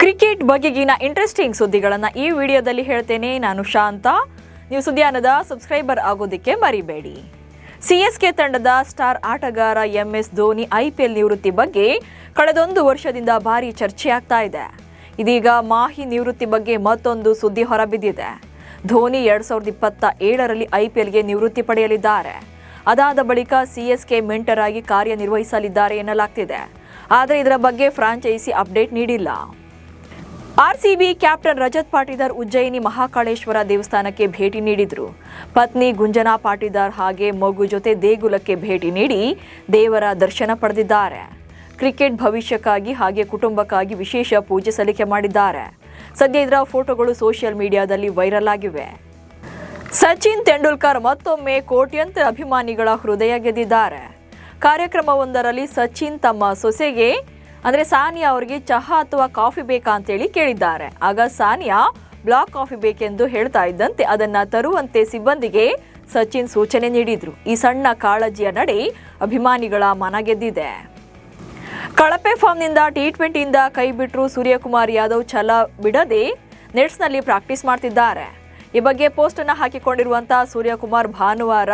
Cricket ಬಗೆಗಿನ interesting ಸುದ್ದಿಗಳನ್ನು ಈ ವಿಡಿಯೋದಲ್ಲಿ ಹೇಳ್ತೇನೆ. ನಾನು ಶಾಂತ. ನೀವು ಸುದ್ದಿಯಾನದ ಸಬ್ಸ್ಕ್ರೈಬರ್ ಆಗೋದಕ್ಕೆ ಮರಿಬೇಡಿ. ಸಿಎಸ್ಕೆ ತಂಡದ ಸ್ಟಾರ್ ಆಟಗಾರ MS ಧೋನಿ IPL ನಿವೃತ್ತಿ ಬಗ್ಗೆ ಕಳೆದೊಂದು ವರ್ಷದಿಂದ ಭಾರಿ ಚರ್ಚೆ ಆಗ್ತಾ ಇದೆ. ಇದೀಗ ಮಾಹಿ ನಿವೃತ್ತಿ ಬಗ್ಗೆ ಮತ್ತೊಂದು ಸುದ್ದಿ ಹೊರಬಿದ್ದಿದೆ. ಧೋನಿ 2027ರಲ್ಲಿ IPLಗೆ ನಿವೃತ್ತಿ ಪಡೆಯಲಿದ್ದಾರೆ. ಅದಾದ ಬಳಿಕ ಸಿಎಸ್ಕೆ ಮೆಂಟರ್ ಆಗಿ ಕಾರ್ಯನಿರ್ವಹಿಸಲಿದ್ದಾರೆ ಎನ್ನಲಾಗ್ತಿದೆ. ಆದರೆ ಇದರ ಬಗ್ಗೆ ಫ್ರಾಂಚೈಸಿ ಅಪ್ಡೇಟ್ ನೀಡಿಲ್ಲ. RCB ಕ್ಯಾಪ್ಟನ್ ರಜತ್ ಪಾಟಿದಾರ್ ಉಜ್ಜಯಿನಿ ಮಹಾಕಾಳೇಶ್ವರ ದೇವಸ್ಥಾನಕ್ಕೆ ಭೇಟಿ ನೀಡಿದರು. ಪತ್ನಿ ಗುಂಜನಾ ಪಾಟಿದಾರ್ ಹಾಗೆ ಮಗು ಜೊತೆ ದೇಗುಲಕ್ಕೆ ಭೇಟಿ ನೀಡಿ ದೇವರ ದರ್ಶನ ಪಡೆದಿದ್ದಾರೆ. ಕ್ರಿಕೆಟ್ ಭವಿಷ್ಯಕ್ಕಾಗಿ ಹಾಗೆ ಕುಟುಂಬಕ್ಕಾಗಿ ವಿಶೇಷ ಪೂಜೆ ಸಲ್ಲಿಕೆ ಮಾಡಿದ್ದಾರೆ. ಸದ್ಯ ಇದರ ಫೋಟೋಗಳು ಸೋಷಿಯಲ್ ಮೀಡಿಯಾದಲ್ಲಿ ವೈರಲ್ ಆಗಿವೆ. ಸಚಿನ್ ತೆಂಡೂಲ್ಕರ್ ಮತ್ತೊಮ್ಮೆ ಕೋಟ್ಯಂತರ ಅಭಿಮಾನಿಗಳ ಹೃದಯ ಗೆದ್ದಿದ್ದಾರೆ. ಕಾರ್ಯಕ್ರಮವೊಂದರಲ್ಲಿ ಸಚಿನ್ ತಮ್ಮ ಸೊಸೆಗೆ ಅಂದರೆ ಸಾನಿಯಾ ಅವರಿಗೆ ಚಹಾ ಅಥವಾ ಕಾಫಿ ಬೇಕಾ ಅಂತೇಳಿ ಕೇಳಿದ್ದಾರೆ. ಆಗ ಸಾನಿಯಾ ಬ್ಲಾಕ್ ಕಾಫಿ ಬೇಕೆಂದು ಹೇಳ್ತಾ ಇದ್ದಂತೆ ಅದನ್ನು ತರುವಂತೆ ಸಿಬ್ಬಂದಿಗೆ ಸಚಿನ್ ಸೂಚನೆ ನೀಡಿದ್ರು. ಈ ಸಣ್ಣ ಕಾಳಜಿಯ ನಡೆ ಅಭಿಮಾನಿಗಳ ಮನ ಗೆದ್ದಿದೆ. ಕಳಪೆ ಫಾರ್ಮ್ನಿಂದ T20ಯಿಂದ ಕೈ ಬಿಟ್ಟರು ಸೂರ್ಯಕುಮಾರ್ ಯಾದವ್ ಛಲ ಬಿಡದೆ ನೆಟ್ಸ್ನಲ್ಲಿ ಪ್ರಾಕ್ಟೀಸ್ ಮಾಡ್ತಿದ್ದಾರೆ. ಈ ಬಗ್ಗೆ ಪೋಸ್ಟ್ ಅನ್ನು ಹಾಕಿಕೊಂಡಿರುವಂತಹ ಸೂರ್ಯಕುಮಾರ್ ಭಾನುವಾರ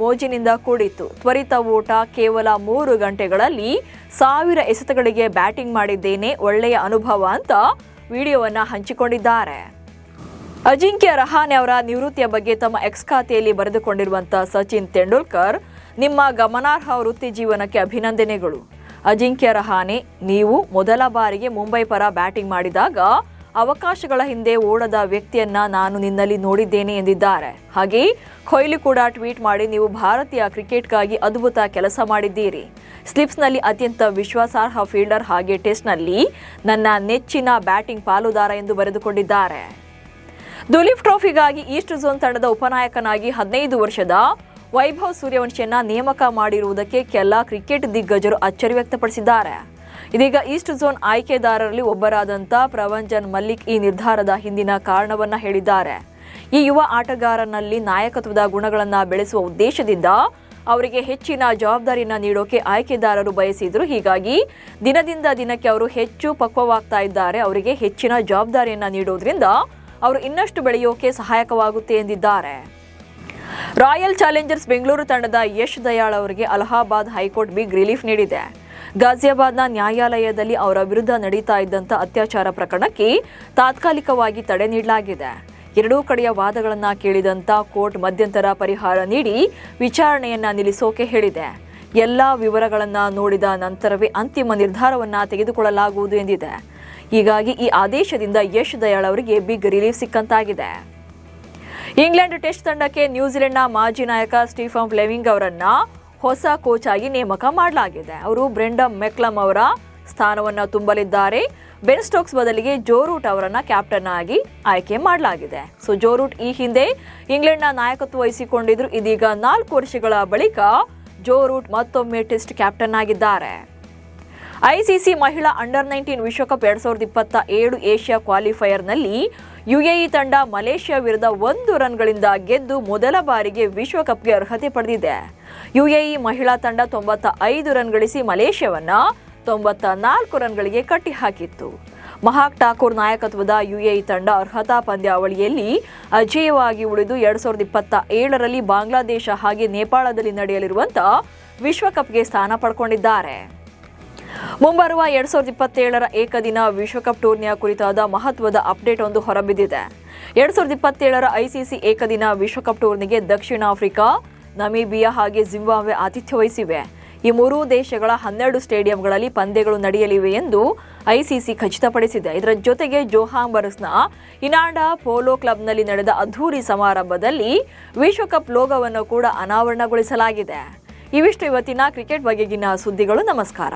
ಮೋಜಿನಿಂದ ಕೂಡಿತ್ತು. ತ್ವರಿತ ಓಟ, ಕೇವಲ 3 ಗಂಟೆಗಳಲ್ಲಿ 1000 ಎಸೆತಗಳಿಗೆ ಬ್ಯಾಟಿಂಗ್ ಮಾಡಿದ್ದೇನೆ, ಒಳ್ಳೆಯ ಅನುಭವ ಅಂತ ವಿಡಿಯೋವನ್ನು ಹಂಚಿಕೊಂಡಿದ್ದಾರೆ. ಅಜಿಂಕ್ಯ ರಹಾನೆ ಅವರ ನಿವೃತ್ತಿಯ ಬಗ್ಗೆ ತಮ್ಮ ಎಕ್ಸ್ ಖಾತೆಯಲ್ಲಿ ಬರೆದುಕೊಂಡಿರುವಂತಹ ಸಚಿನ್ ತೆಂಡೂಲ್ಕರ್, ನಿಮ್ಮ ಗಮನಾರ್ಹ ವೃತ್ತಿ ಜೀವನಕ್ಕೆ ಅಭಿನಂದನೆಗಳು. ಅಜಿಂಕ್ಯ ರಹಾನೆ, ನೀವು ಮೊದಲ ಬಾರಿಗೆ ಮುಂಬೈ ಪರ ಬ್ಯಾಟಿಂಗ್ ಮಾಡಿದಾಗ ಅವಕಾಶಗಳ ಹಿಂದೆ ಓಡದ ವ್ಯಕ್ತಿಯನ್ನ ನಾನು ನಿನ್ನಲ್ಲಿ ನೋಡಿದ್ದೇನೆ ಎಂದಿದ್ದಾರೆ. ಹಾಗೆ ಕೊಹ್ಲಿ ಕೂಡ ಟ್ವೀಟ್ ಮಾಡಿ, ನೀವು ಭಾರತೀಯ ಕ್ರಿಕೆಟ್ಗಾಗಿ ಅದ್ಭುತ ಕೆಲಸ ಮಾಡಿದ್ದೀರಿ. ಸ್ಲಿಪ್ಸ್ನಲ್ಲಿ ಅತ್ಯಂತ ವಿಶ್ವಾಸಾರ್ಹ ಫೀಲ್ಡರ್ ಹಾಗೆ ಟೆಸ್ಟ್ನಲ್ಲಿ ನನ್ನ ನೆಚ್ಚಿನ ಬ್ಯಾಟಿಂಗ್ ಪಾಲುದಾರ ಎಂದು ಬರೆದುಕೊಂಡಿದ್ದಾರೆ. ದುಲೀಪ್ ಟ್ರೋಫಿಗಾಗಿ ಈಸ್ಟ್ ಝೋನ್ ತಂಡದ ಉಪನಾಯಕನಾಗಿ 15 ವರ್ಷದ ವೈಭವ್ ಸೂರ್ಯವಂಶಿಯನ್ನ ನೇಮಕ ಮಾಡಿರುವುದಕ್ಕೆ ಕೆಲ ಕ್ರಿಕೆಟ್ ದಿಗ್ಗಜರು ಅಚ್ಚರಿ ವ್ಯಕ್ತಪಡಿಸಿದ್ದಾರೆ. ಇದೀಗ ಈಸ್ಟ್ ಝೋನ್ ಆಯ್ಕೆದಾರರಲ್ಲಿ ಒಬ್ಬರಾದಂಥ ಪ್ರವಂಜನ್ ಮಲ್ಲಿಕ್ ಈ ನಿರ್ಧಾರದ ಹಿಂದಿನ ಕಾರಣವನ್ನ ಹೇಳಿದ್ದಾರೆ. ಈ ಯುವ ಆಟಗಾರನಲ್ಲಿ ನಾಯಕತ್ವದ ಗುಣಗಳನ್ನು ಬೆಳೆಸುವ ಉದ್ದೇಶದಿಂದ ಅವರಿಗೆ ಹೆಚ್ಚಿನ ಜವಾಬ್ದಾರಿಯನ್ನು ನೀಡೋಕೆ ಆಯ್ಕೆದಾರರು ಬಯಸಿದ್ರು. ಹೀಗಾಗಿ ದಿನದಿಂದ ದಿನಕ್ಕೆ ಅವರು ಹೆಚ್ಚು ಪಕ್ವವಾಗ್ತಾ ಇದ್ದಾರೆ. ಅವರಿಗೆ ಹೆಚ್ಚಿನ ಜವಾಬ್ದಾರಿಯನ್ನು ನೀಡೋದ್ರಿಂದ ಅವರು ಇನ್ನಷ್ಟು ಬೆಳೆಯೋಕೆ ಸಹಾಯಕವಾಗುತ್ತೆ ಎಂದಿದ್ದಾರೆ. ರಾಯಲ್ ಚಾಲೆಂಜರ್ಸ್ ಬೆಂಗಳೂರು ತಂಡದ ಯಶ್ ದಯಾಳ್ ಅವರಿಗೆ ಅಲಹಾಬಾದ್ ಹೈಕೋರ್ಟ್ ಬಿಗ್ ರಿಲೀಫ್ ನೀಡಿದೆ. ಗಾಜಿಯಾಬಾದ್ನ ನ್ಯಾಯಾಲಯದಲ್ಲಿ ಅವರ ವಿರುದ್ಧ ನಡೀತಾ ಇದ್ದಂಥ ಅತ್ಯಾಚಾರ ಪ್ರಕರಣಕ್ಕೆ ತಾತ್ಕಾಲಿಕವಾಗಿ ತಡೆ ನೀಡಲಾಗಿದೆ. ಎರಡೂ ಕಡೆಯ ವಾದಗಳನ್ನು ಕೇಳಿದಂಥ ಕೋರ್ಟ್ ಮಧ್ಯಂತರ ಪರಿಹಾರ ನೀಡಿ ವಿಚಾರಣೆಯನ್ನ ನಿಲ್ಲಿಸೋಕೆ ಹೇಳಿದೆ. ಎಲ್ಲ ವಿವರಗಳನ್ನು ನೋಡಿದ ನಂತರವೇ ಅಂತಿಮ ನಿರ್ಧಾರವನ್ನು ತೆಗೆದುಕೊಳ್ಳಲಾಗುವುದು ಎಂದಿದೆ. ಹೀಗಾಗಿ ಈ ಆದೇಶದಿಂದ ಯಶ್ ದಯಾಳ್ ಅವರಿಗೆ ಬಿಗ್ ರಿಲೀಫ್ ಸಿಕ್ಕಂತಾಗಿದೆ. ಇಂಗ್ಲೆಂಡ್ ಟೆಸ್ಟ್ ತಂಡಕ್ಕೆ ನ್ಯೂಜಿಲೆಂಡ್ನ ಮಾಜಿ ನಾಯಕ ಸ್ಟೀಫನ್ ಫ್ಲೆಮಿಂಗ್ ಅವರನ್ನ ಹೊಸ ಕೋಚ್ ಆಗಿ ನೇಮಕ ಮಾಡಲಾಗಿದೆ. ಅವರು ಬ್ರೆಂಡನ್ ಮೆಕ್ಲಮ್ ಅವರ ಸ್ಥಾನವನ್ನು ತುಂಬಲಿದ್ದಾರೆ. ಬೆನ್ ಸ್ಟೋಕ್ಸ್ ಬದಲಿಗೆ ಜೋ ರೂಟ್ ಅವರನ್ನ ಕ್ಯಾಪ್ಟನ್ ಆಗಿ ಆಯ್ಕೆ ಮಾಡಲಾಗಿದೆ. ಜೋ ರೂಟ್ ಈ ಹಿಂದೆ ಇಂಗ್ಲೆಂಡ್ನ ನಾಯಕತ್ವ ವಹಿಸಿಕೊಂಡಿದ್ರು. ಇದೀಗ 4 ವರ್ಷಗಳ ಬಳಿಕ ಜೋ ರೂಟ್ ಮತ್ತೊಮ್ಮೆ ಟೆಸ್ಟ್ ಕ್ಯಾಪ್ಟನ್ ಆಗಿದ್ದಾರೆ. ICC ಮಹಿಳಾ ಅಂಡರ್-19 ವಿಶ್ವಕಪ್ 2027 ಏಷ್ಯಾ ಕ್ವಾಲಿಫೈಯರ್ನಲ್ಲಿ UAE ತಂಡ ಮಲೇಷ್ಯಾ ವಿರುದ್ಧ 1 ರನ್ಗಳಿಂದ ಗೆದ್ದು ಮೊದಲ ಬಾರಿಗೆ ವಿಶ್ವಕಪ್ಗೆ ಅರ್ಹತೆ ಪಡೆದಿದೆ. UAE ಮಹಿಳಾ ತಂಡ 95 ರನ್ ಗಳಿಸಿ ಮಲೇಷ್ಯಾವನ್ನ 94 ರನ್ಗಳಿಗೆ ಕಟ್ಟಿಹಾಕಿತ್ತು. ಮಹಾಕ್ ಠಾಕೂರ್ ನಾಯಕತ್ವದ UAE ತಂಡ ಅರ್ಹತಾ ಪಂದ್ಯಾವಳಿಯಲ್ಲಿ ಅಜೇಯವಾಗಿ ಉಳಿದು 2027ರಲ್ಲಿ ಬಾಂಗ್ಲಾದೇಶ ಹಾಗೆ ನೇಪಾಳದಲ್ಲಿ ನಡೆಯಲಿರುವಂತಹ ವಿಶ್ವಕಪ್ಗೆ ಸ್ಥಾನ ಪಡ್ಕೊಂಡಿದ್ದಾರೆ. ಮುಂಬರುವ 2027ರ ಏಕದಿನ ವಿಶ್ವಕಪ್ ಟೂರ್ನಿಯ ಕುರಿತಾದ ಮಹತ್ವದ ಅಪ್ಡೇಟ್ ಒಂದು ಹೊರಬಿದ್ದಿದೆ. 2027ರ ICC ಏಕದಿನ ವಿಶ್ವಕಪ್ ಟೂರ್ನಿಗೆ ದಕ್ಷಿಣ ಆಫ್ರಿಕಾ, ನಮೀಬಿಯಾ ಹಾಗೆ ಜಿಂಬಾಬ್ವೆ ಆತಿಥ್ಯ ವಹಿಸಿವೆ. ಈ 3 ದೇಶಗಳ 12 ಸ್ಟೇಡಿಯಂಗಳಲ್ಲಿ ಪಂದ್ಯಗಳು ನಡೆಯಲಿವೆ ಎಂದು ICC ಖಚಿತಪಡಿಸಿದೆ. ಇದರ ಜೊತೆಗೆ ಜೋಹಾನ್ಸ್ಬರ್ಗ್ನ ಇನಾಡಾ ಪೋಲೋ ಕ್ಲಬ್ನಲ್ಲಿ ನಡೆದ ಅದ್ಧೂರಿ ಸಮಾರಂಭದಲ್ಲಿ ವಿಶ್ವಕಪ್ ಲೋಗೋವನ್ನು ಕೂಡ ಅನಾವರಣಗೊಳಿಸಲಾಗಿದೆ. ಇವಿಷ್ಟು ಇವತ್ತಿನ ಕ್ರಿಕೆಟ್ ಬಗೆಗಿನ ಸುದ್ದಿಗಳು. ನಮಸ್ಕಾರ.